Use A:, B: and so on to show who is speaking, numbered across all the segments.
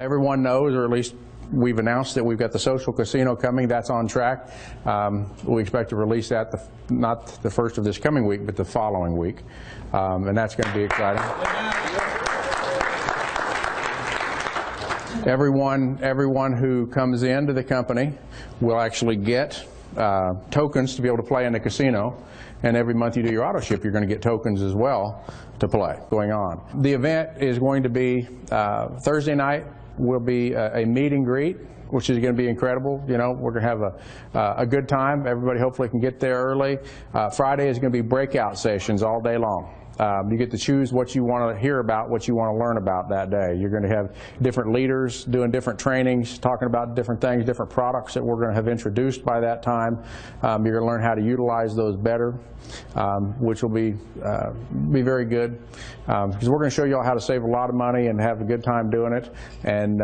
A: Everyone knows, or at least we've announced that we've got the social casino coming. That's on track. We expect to release that not the first of this coming week, but the following week. And that's going to be exciting. Everyone who comes into the company will actually get tokens to be able to play in the casino. And every month you do your auto ship, you're going to get tokens as well to play going on. The event is going to be Thursday night. Will be a meet and greet, which is going to be incredible. You know, we're going to have a good time. Everybody hopefully can get there early. Friday is going to be breakout sessions all day long. You get to choose what you want to hear about, what you want to learn about that day. You're going to have different leaders doing different trainings, talking about different things, different products that we're going to have introduced by that time. You're going to learn how to utilize those better, which will be very good, because we're going to show you all how to save a lot of money and have a good time doing it. And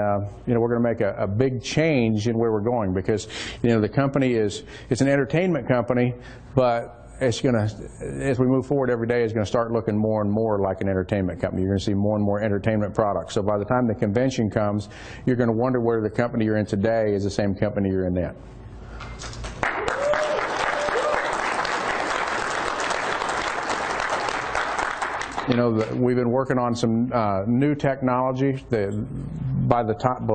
A: you know, we're going to make a big change in where we're going, because you know, the company it's an entertainment company, but it's going to, as we move forward every day, it's going to start looking more and more like an entertainment company. You're going to see more and more entertainment products. So by the time the convention comes, you're going to wonder whether the company you're in today is the same company you're in then. You know, we've been working on some new technology that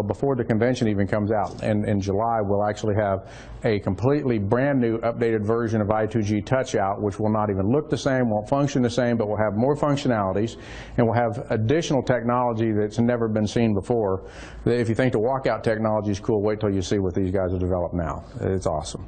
A: before the convention even comes out. And in July, we'll actually have a completely brand new updated version of i2G Touch out, which will not even look the same, won't function the same, but will have more functionalities, and will have additional technology that's never been seen before. If you think the walkout technology is cool, wait till you see what these guys have developed now. It's awesome.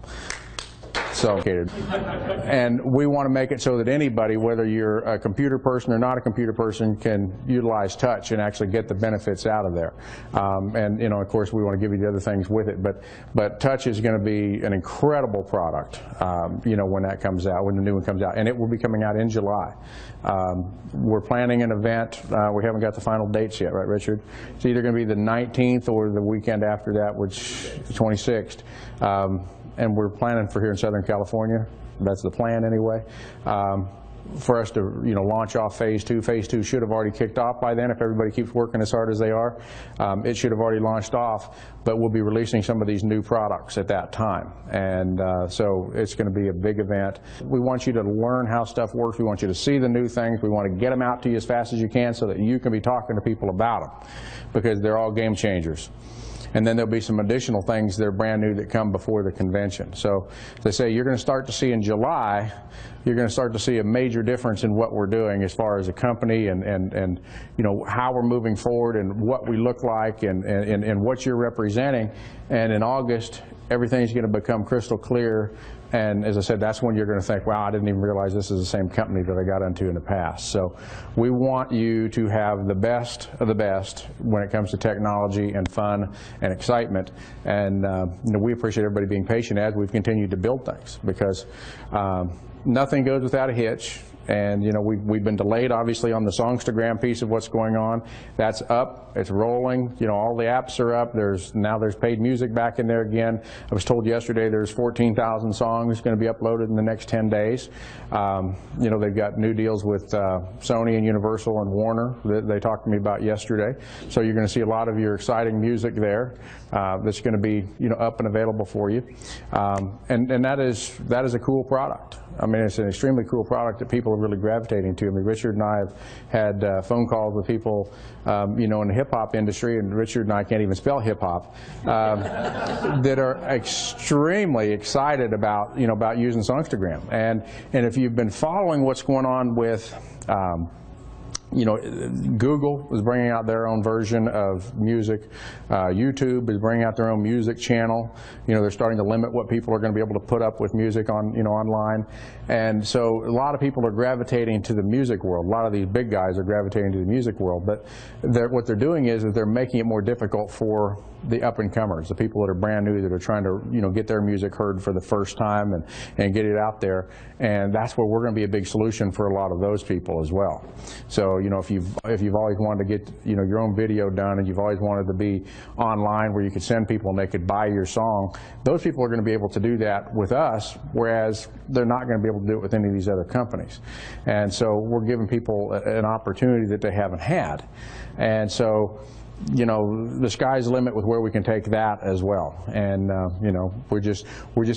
A: So, and we want to make it so that anybody, whether you're a computer person or not a computer person, can utilize touch and actually get the benefits out of there. And you know, of course, we want to give you the other things with it, but touch is going to be an incredible product. You know, when that comes out, when the new one comes out, and it will be coming out in July. We're planning an event. We haven't got the final dates yet, right, Richard? It's either going to be the 19th or the weekend after that, which is the 26th. And we're planning for here in Southern California. That's the plan anyway. For us to launch off phase 2. Phase 2 should have already kicked off by then if everybody keeps working as hard as they are. It should have already launched off, but we'll be releasing some of these new products at that time. And so it's going to be a big event. We want you to learn how stuff works. We want you to see the new things. We want to get them out to you as fast as you can so that you can be talking to people about them, because they're all game changers. And then there'll be some additional things that are brand new that come before the convention. So they say you're going to start to see in July, you're going to start to see a major difference in what we're doing as far as a company and you know, how we're moving forward and what we look like and what you're representing. And in August, everything's going to become crystal clear. And as I said, that's when you're going to think, wow, I didn't even realize this is the same company that I got into in the past. So we want you to have the best of the best when it comes to technology and fun and excitement. And you know, we appreciate everybody being patient as we've continued to build things, because nothing goes without a hitch. And you know, we've been delayed obviously on the Songstagram piece of what's going on. That's up, it's rolling. You know, all the apps are up. Now there's paid music back in there again. I was told yesterday there's 14,000 songs going to be uploaded in the next 10 days. You know, they've got new deals with Sony and Universal and Warner that they talked to me about yesterday. So you're going to see a lot of your exciting music there that's going to be, you know, up and available for you. And that is a cool product. I mean, it's an extremely cool product that people are really gravitating to. I mean, Richard and I have had phone calls with people, you know, in the hip-hop industry, and Richard and I can't even spell hip-hop, that are extremely excited about, you know, about using Songstagram. And if you've been following what's going on with you know, Google is bringing out their own version of music. YouTube is bringing out their own music channel. You know, they're starting to limit what people are going to be able to put up with music on, you know, online. And so a lot of people are gravitating to the music world. A lot of these big guys are gravitating to the music world. But what they're doing is that they're making it more difficult for the up-and-comers, the people that are brand new, that are trying to, you know, get their music heard for the first time and get it out there. And that's where we're going to be a big solution for a lot of those people as well. So, you know, if you've always wanted to get, you know, your own video done, and you've always wanted to be online where you could send people and they could buy your song, those people are going to be able to do that with us, whereas they're not going to be able to do it with any of these other companies. And so we're giving people an opportunity that they haven't had. And so you know, the sky's the limit with where we can take that as well. And you know, we've just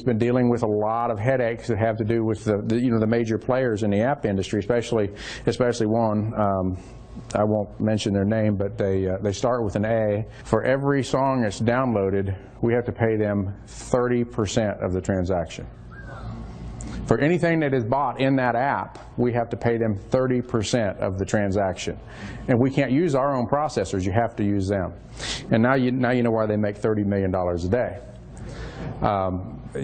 A: been dealing with a lot of headaches that have to do with you know, the major players in the app industry, especially one. I won't mention their name, but they start with an A. For every song that's downloaded, we have to pay them 30% of the transaction. For anything that is bought in that app, we have to pay them 30% of the transaction. And we can't use our own processors, you have to use them. And now you know why they make $30 million a day.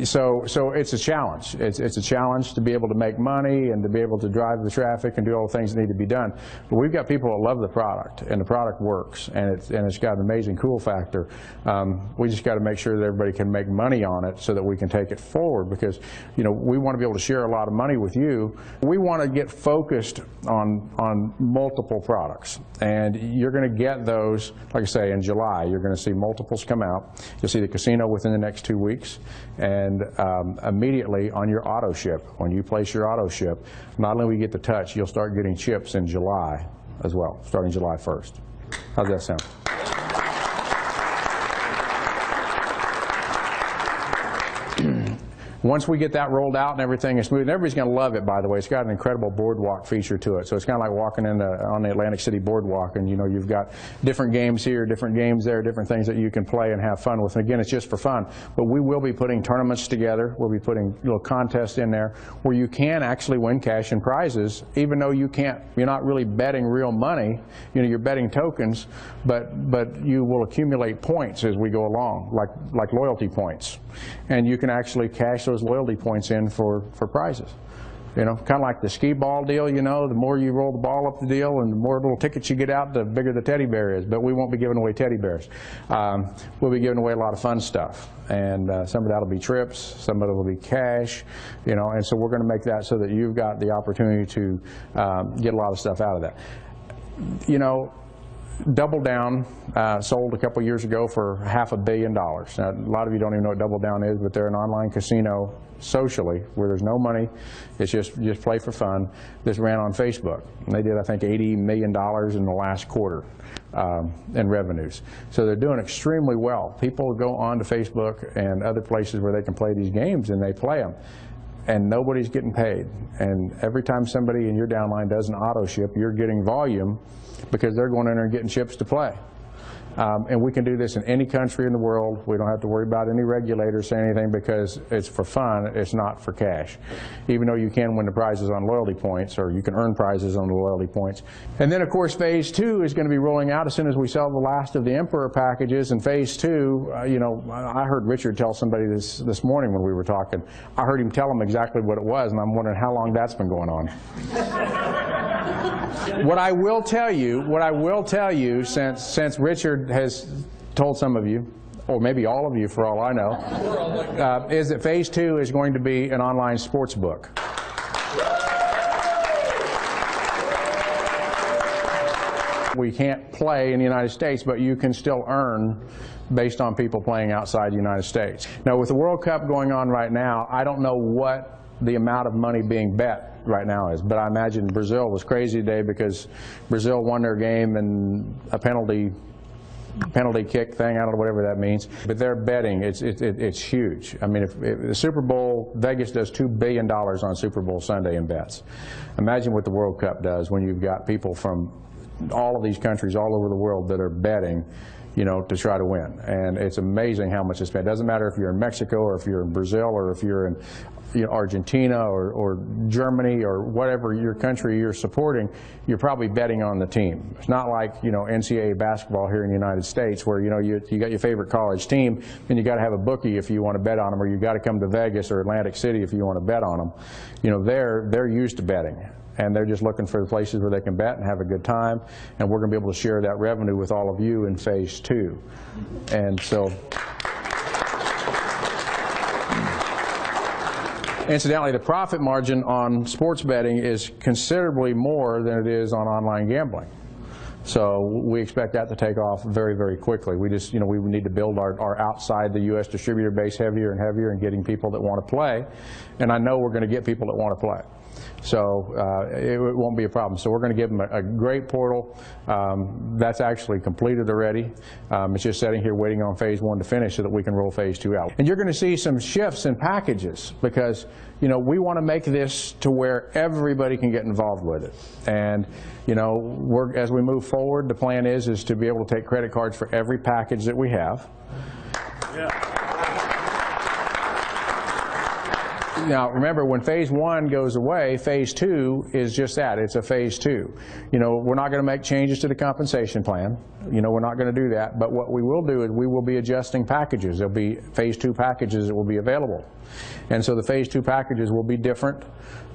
A: So it's a challenge. It's a challenge to be able to make money and to be able to drive the traffic and do all the things that need to be done. But we've got people that love the product, and the product works, and it's got an amazing cool factor. We just got to make sure that everybody can make money on it so that we can take it forward, because you know, we want to be able to share a lot of money with you. We want to get focused on multiple products, and you're going to get those, like I say, in July. You're going to see multiples come out. You'll see the casino within the next 2 weeks. And immediately on your auto ship, when you place your auto ship, not only will you get the touch, you'll start getting chips in July as well, starting July 1st. How's that sound? Once we get that rolled out and everything is smooth, and everybody's going to love it, by the way. It's got an incredible boardwalk feature to it. So it's kind of like walking on the Atlantic City boardwalk, and you know, you've got different games here, different games there, different things that you can play and have fun with. And again, it's just for fun. But we will be putting tournaments together. We'll be putting little contests in there where you can actually win cash and prizes, even though you're not really betting real money. You know, you're betting tokens, but you will accumulate points as we go along, like loyalty points. And you can actually cash those loyalty points in for prizes. You know, kind of like the skee ball deal, you know, the more you roll the ball up the deal and the more little tickets you get out, the bigger the teddy bear is. But we won't be giving away teddy bears. We'll be giving away a lot of fun stuff. And some of that will be trips, some of it will be cash, you know, and so we're going to make that so that you've got the opportunity to get a lot of stuff out of that. You know, Double Down sold a couple years ago for $500 million. Now, a lot of you don't even know what Double Down is, but they're an online casino socially where there's no money. It's just play for fun. This ran on Facebook. And they did, I think, $80 million in the last quarter in revenues. So they're doing extremely well. People go on to Facebook and other places where they can play these games, and they play them. And nobody's getting paid. And every time somebody in your downline does an auto ship, you're getting volume because they're going in there and getting chips to play. And we can do this in any country in the world. We don't have to worry about any regulators saying anything because it's for fun, it's not for cash. Even though you can win the prizes on loyalty points, or you can earn prizes on the loyalty points. And then of course phase 2 is going to be rolling out as soon as we sell the last of the Emperor packages. And phase 2, you know, I heard Richard tell somebody this morning when we were talking. I heard him tell him exactly what it was, and I'm wondering how long that's been going on. What I will tell you, since Richard has told some of you, or maybe all of you for all I know, is that phase 2 is going to be an online sports book. We can't play in the United States, but you can still earn based on people playing outside the United States. Now, with the World Cup going on right now, I don't know what the amount of money being bet right now is, but I imagine Brazil was crazy today because Brazil won their game and a penalty kick thing, I don't know, whatever that means. But they're betting, it's huge. I mean, if the Super Bowl, Vegas does $2 billion on Super Bowl Sunday in bets. Imagine what the World Cup does when you've got people from all of these countries all over the world that are betting, you know, to try to win. And it's amazing how much is spent. It doesn't matter if you're in Mexico or if you're in Brazil or if you're in Argentina or Germany or whatever your country you're supporting, you're probably betting on the team. It's not like, you know, NCAA basketball here in the United States where, you know, you got your favorite college team and you got to have a bookie if you want to bet on them, or you got to come to Vegas or Atlantic City if you want to bet on them. You know, they're used to betting. And they're just looking for the places where they can bet and have a good time. And we're going to be able to share that revenue with all of you in phase 2. And so, incidentally, the profit margin on sports betting is considerably more than it is on online gambling. So we expect that to take off very, very quickly. We just, you know, we need to build our outside the U.S. distributor base heavier and heavier and getting people that want to play. And I know we're going to get people that want to play. So it won't be a problem. So we're going to give them a great portal. That's actually completed already. It's just sitting here waiting on phase 1 to finish so that we can roll phase 2 out. And you're going to see some shifts in packages because, you know, we want to make this to where everybody can get involved with it. And, you know, as we move forward, the plan is to be able to take credit cards for every package that we have. Yeah. Now, remember, when phase 1 goes away, phase 2 is just that. It's a phase 2. You know, we're not going to make changes to the compensation plan. You know, we're not going to do that. But what we will do is we will be adjusting packages. There'll be phase 2 packages that will be available. And so the phase 2 packages will be different.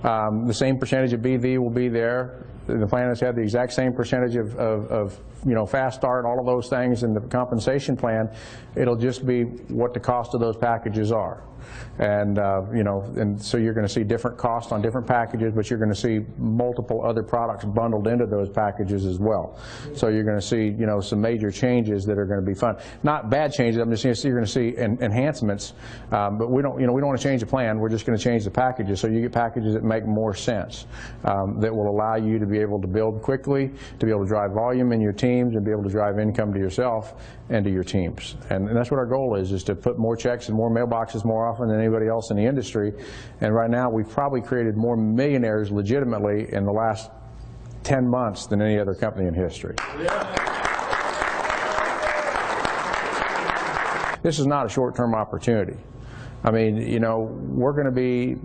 A: The same percentage of BV will be there. The plan has had the exact same percentage of you know, fast start, all of those things in the compensation plan. It'll just be what the cost of those packages are. And you know, and so you're going to see different costs on different packages, but you're going to see multiple other products bundled into those packages as well. So you're going to see, you know, some major changes that are going to be fun. Not bad changes. I'm just saying you're going to see enhancements, but we don't, you know, we don't want to change the plan. We're just going to change the packages. So you get packages that make more sense, that will allow you to be able to build quickly, to be able to drive volume in your teams, and be able to drive income to yourself and to your teams. And that's what our goal is to put more checks in more mailboxes more often than anybody else in the industry. And right now we've probably created more millionaires legitimately in the last 10 months than any other company in history. This is not a short-term opportunity. I mean, you know, we're going to be,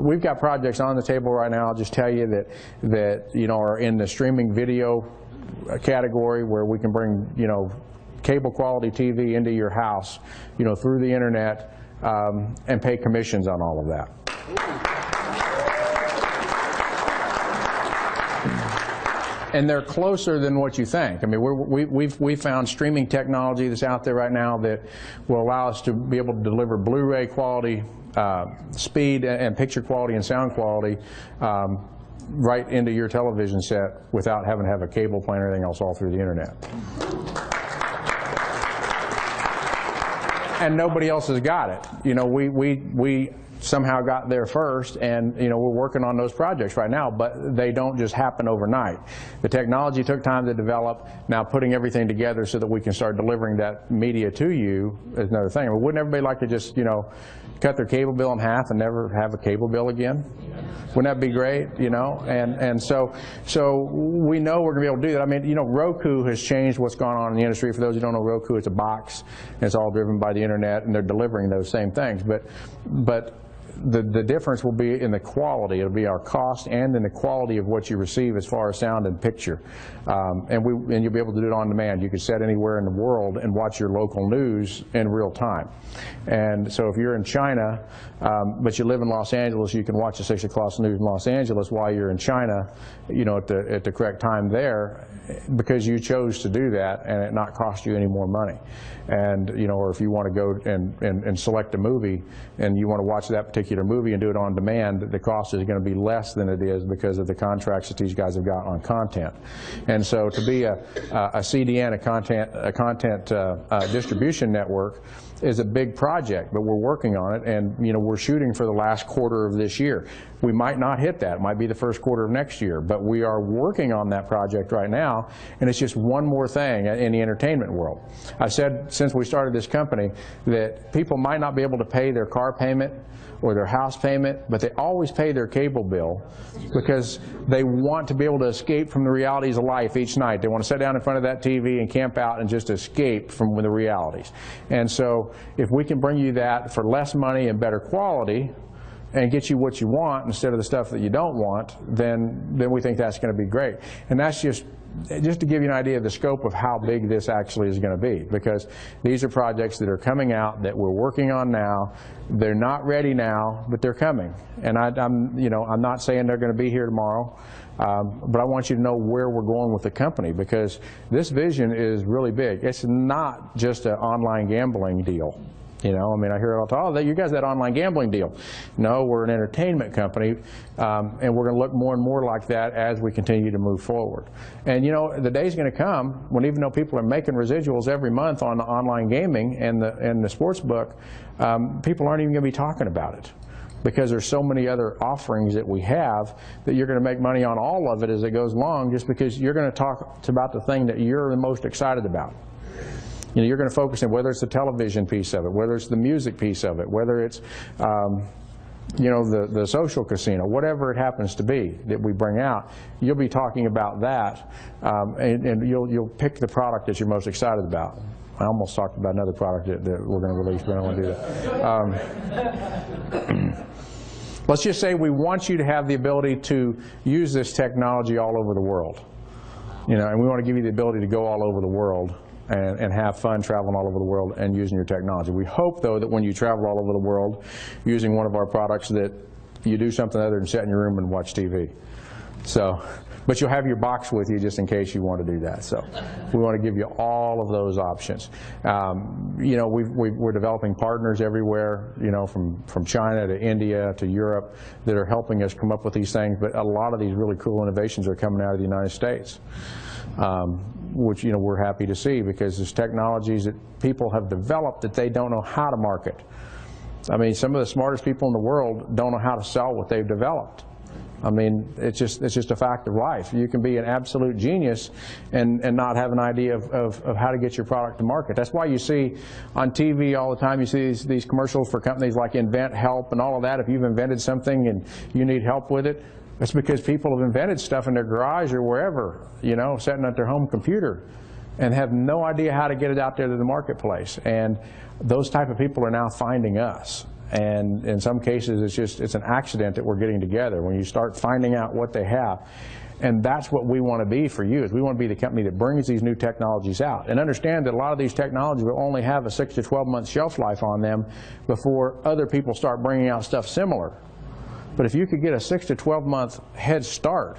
A: we've got projects on the table right now. I'll just tell you that you know, are in the streaming video category where we can bring, you know, cable quality TV into your house, you know, through the internet, and pay commissions on all of that. And they're closer than what you think. I mean, we've found streaming technology that's out there right now that will allow us to be able to deliver Blu-ray quality, speed and picture quality and sound quality right into your television set without having to have a cable plan or anything else all through the internet. And nobody else has got it. You know, we somehow got there first, and you know, we're working on those projects right now, but they don't just happen overnight. The technology took time to develop. Now putting everything together so that we can start delivering that media to you is another thing. I mean, wouldn't everybody like to just, you know, cut their cable bill in half and never have a cable bill again? Wouldn't that be great, you know? And so we know we're going to be able to do that. I mean, you know, Roku has changed what's gone on in the industry. For those who don't know, Roku, it's a box, and it's all driven by the internet, and they're delivering those same things. But the difference will be in the quality. It'll be our cost and in the quality of what you receive as far as sound and picture. And you'll be able to do it on demand. You can set anywhere in the world and watch your local news in real time. And so if you're in China, but you live in Los Angeles, you can watch the 6 o'clock news in Los Angeles while you're in China, you know, at the correct time there, because you chose to do that and it not cost you any more money. And, you know, or if you want to go and select a movie and you want to watch that particular movie and do it on demand, the cost is going to be less than it is because of the contracts that these guys have got on content. And so to be a CDN, a content distribution network, is a big project, but we're working on it, and you know, we're shooting for the last quarter of this year. We might not hit that. It might be the first quarter of next year, but we are working on that project right now, and it's just one more thing in the entertainment world. I've said since we started this company that people might not be able to pay their car payment or their house payment, but they always pay their cable bill because they want to be able to escape from the realities of life each night. They want to sit down in front of that TV and camp out and just escape from the realities. And so if we can bring you that for less money and better quality and get you what you want instead of the stuff that you don't want, then we think that's going to be great. And that's just to give you an idea of the scope of how big this actually is going to be, because these are projects that are coming out that we're working on now. They're not ready now, but they're coming. And I'm not saying they're going to be here tomorrow, but I want you to know where we're going with the company, because this vision is really big. It's not just an online gambling deal. You know, I mean, I hear it all the time, oh, you guys that online gambling deal. No, we're an entertainment company, and we're going to look more and more like that as we continue to move forward. And you know, the day's going to come when, even though people are making residuals every month on online gaming and the sports book, people aren't even going to be talking about it. because there's so many other offerings that we have that you're going to make money on all of it as it goes along, just because you're going to talk about the thing that you're the most excited about. You know, you're going to focus on whether it's the television piece of it, whether it's the music piece of it, whether it's you know, the social casino, whatever it happens to be that we bring out, you'll be talking about that, and you'll pick the product that you're most excited about. I almost talked about another product that we're going to release, but I don't want to do that. Let's just say we want you to have the ability to use this technology all over the world. You know, and we want to give you the ability to go all over the world and have fun traveling all over the world and using your technology. We hope, though, that when you travel all over the world using one of our products, that you do something other than sit in your room and watch TV. So, but you'll have your box with you just in case you want to do that. So we want to give you all of those options. You know, we're developing partners everywhere, you know, from China to India to Europe, that are helping us come up with these things. But a lot of these really cool innovations are coming out of the United States. Which, you know, we're happy to see, because there's technologies that people have developed that they don't know how to market. I mean, some of the smartest people in the world don't know how to sell what they've developed. I mean, it's just a fact of life. You can be an absolute genius and not have an idea of how to get your product to market. That's why you see on TV all the time, you see these commercials for companies like Invent, Help, and all of that. If you've invented something and you need help with it, it's because people have invented stuff in their garage or wherever, you know, sitting at their home computer, and have no idea how to get it out there to the marketplace. And those type of people are now finding us. And in some cases, it's an accident that we're getting together when you start finding out what they have. And that's what we want to be for you, is we want to be the company that brings these new technologies out. And understand that a lot of these technologies will only have a 6 to 12 month shelf life on them before other people start bringing out stuff similar. But if you could get a 6 to 12 month head start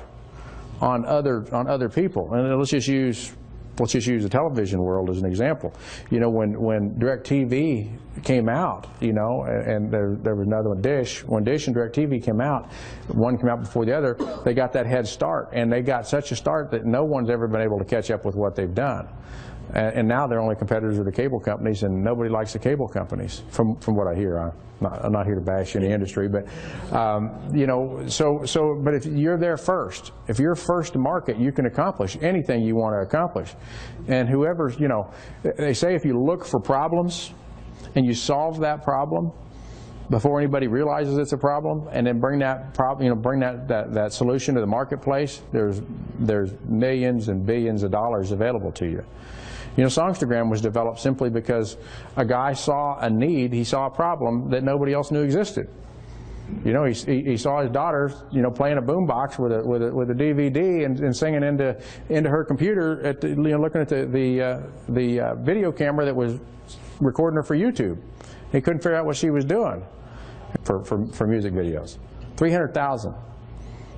A: on other people, and let's just use the television world as an example. You know, when DirecTV came out, you know, and there was another one, Dish. When Dish and DirecTV came out, one came out before the other, they got that head start, and they got such a start that no one's ever been able to catch up with what they've done. And now they're only competitors of the cable companies, and nobody likes the cable companies, from what I hear. I'm not here to bash any industry, but you know, but if you're there first, if you're first to market, you can accomplish anything you want to accomplish. And whoever's, you know, they say if you look for problems and you solve that problem before anybody realizes it's a problem, and then bring that problem, you know, bring that solution to the marketplace, there's millions and billions of dollars available to you. You know, Songstagram was developed simply because a guy saw a need, he saw a problem that nobody else knew existed. You know, he saw his daughter, you know, playing a boombox with a DVD and singing into her computer, at the, you know, looking at the video camera that was recording her for YouTube. He couldn't figure out what she was doing for music videos. 300,000.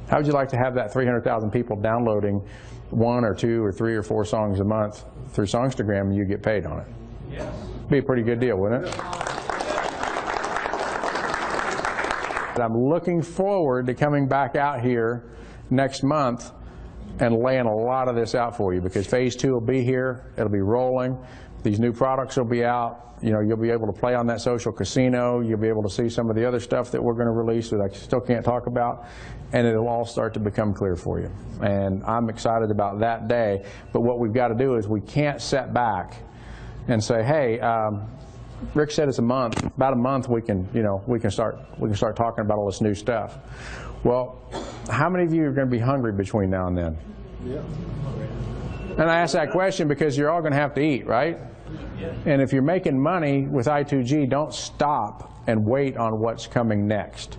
A: How would you like to have that 300,000 people downloading 1 or 2 or 3 or 4 songs a month through Songstagram, and you get paid on it? Yes. Be a pretty good deal, wouldn't it? I'm looking forward to coming back out here next month and laying a lot of this out for you, because phase 2 will be here. It'll be rolling. These new products will be out. You know, you'll be able to play on that social casino. You'll be able to see some of the other stuff that we're going to release that I still can't talk about, and it'll all start to become clear for you. And I'm excited about that day. But what we've got to do is we can't sit back and say, hey, Rick said it's a month. About a month we can start talking about all this new stuff. Well, how many of you are going to be hungry between now and then? Yeah. And I ask that question because you're all going to have to eat, right? And if you're making money with I2G, don't stop and wait on what's coming next.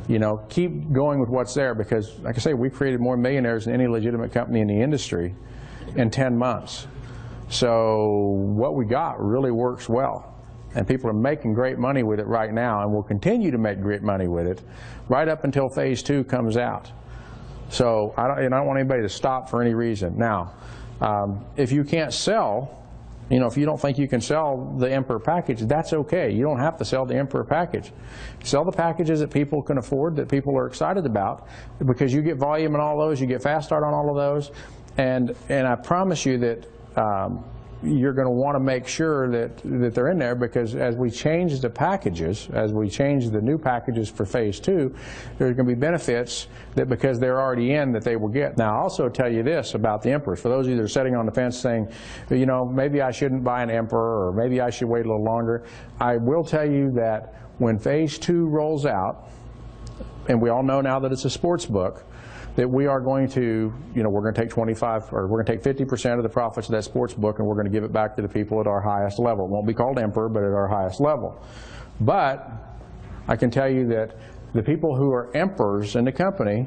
A: You know, keep going with what's there, because, like I say, we created more millionaires than any legitimate company in the industry in 10 months. So what we got really works well. And people are making great money with it right now, and will continue to make great money with it right up until phase 2 comes out. So I don't want anybody to stop for any reason. Now, if you can't sell, you know, if you don't think you can sell the Emperor package, that's okay. You don't have to sell the Emperor package. Sell the packages that people can afford, that people are excited about, because you get volume in all those, you get fast start on all of those, and I promise you that you're going to want to make sure that they're in there, because as we change the packages, as we change the new packages for phase 2, there's going to be benefits that because they're already in that they will get. Now, I'll also tell you this about the Emperors. For those of you that are sitting on the fence saying, you know, maybe I shouldn't buy an Emperor, or maybe I should wait a little longer, I will tell you that when phase 2 rolls out, and we all know now that it's a sports book, that we are going to, you know, we're going to take 25, or we're going to take 50% of the profits of that sports book, and we're going to give it back to the people at our highest level. It won't be called Emperor, but at our highest level. But I can tell you that the people who are Emperors in the company,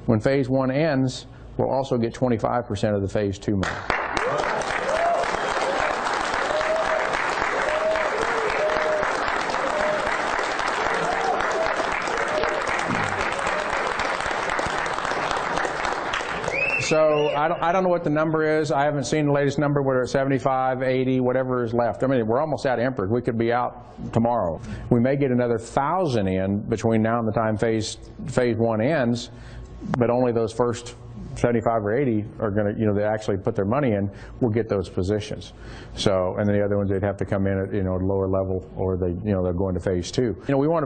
A: when phase 1 ends, will also get 25% of the phase 2 money. So I don't know what the number is. I haven't seen the latest number, whether it's 75, 80, whatever is left. I mean, we're almost out of Emperors. We could be out tomorrow. We may get another 1,000 in between now and the time phase 1 ends, but only those first 75 or 80 are going to, you know, they actually put their money in, will get those positions. So, and then the other ones, they'd have to come in at, you know, a lower level, or they, you know, they're going to phase 2. You know, we want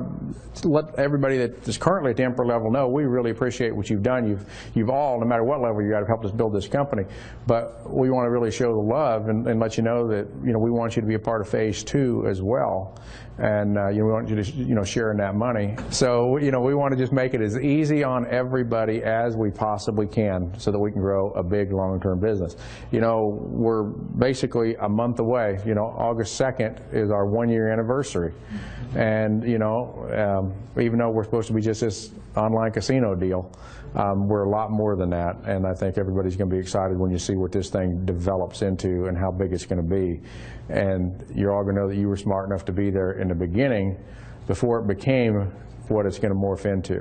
A: to let everybody that is currently at the Emperor level know we really appreciate what you've done. You've all, no matter what level you're at, have helped us build this company. But we want to really show the love and let you know that, you know, we want you to be a part of phase 2 as well. And you know, we want you to, you know, share in that money. So, you know, we want to just make it as easy on everybody as we possibly can, so that we can grow a big long-term business. You know, we're basically a month away. You know, August 2nd is our 1-year anniversary. And, you know, even though we're supposed to be just this online casino deal, we're a lot more than that. And I think everybody's going to be excited when you see what this thing develops into and how big it's going to be. And you're all going to know that you were smart enough to be there in the beginning before it became what it's going to morph into.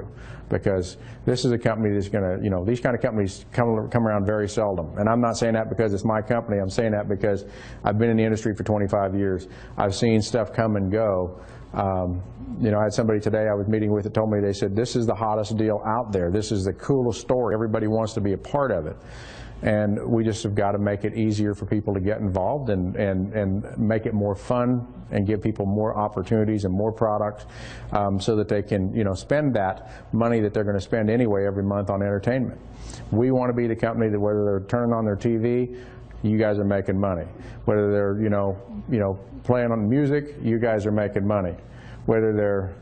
A: Because this is a company that's going to, you know, these kind of companies come around very seldom. And I'm not saying that because it's my company. I'm saying that because I've been in the industry for 25 years. I've seen stuff come and go. You know, I had somebody today I was meeting with that told me, they said, this is the hottest deal out there. This is the coolest story. Everybody wants to be a part of it. And we just have got to make it easier for people to get involved and make it more fun and give people more opportunities and more products, so that they can, you know, spend that money that they're going to spend anyway every month on entertainment. We want to be the company that whether they're turning on their TV, you guys are making money. Whether they're, you know, playing on music, you guys are making money. Whether they're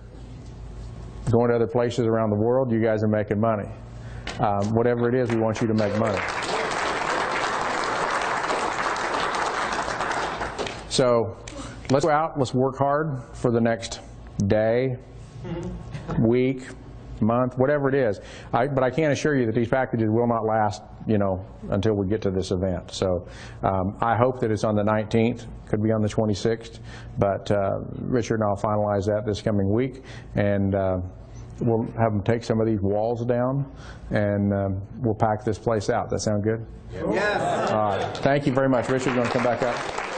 A: going to other places around the world, you guys are making money. Whatever it is, we want you to make money. So let's go out, let's work hard for the next day, week, month, whatever it is. But I can assure you that these packages will not last, you know, until we get to this event. So I hope that it's on the 19th, could be on the 26th, but Richard and I'll finalize that this coming week, and we'll have them take some of these walls down, and we'll pack this place out. That sound good?
B: Yes.
A: All right. Thank you very much. Richard, you want to come back up?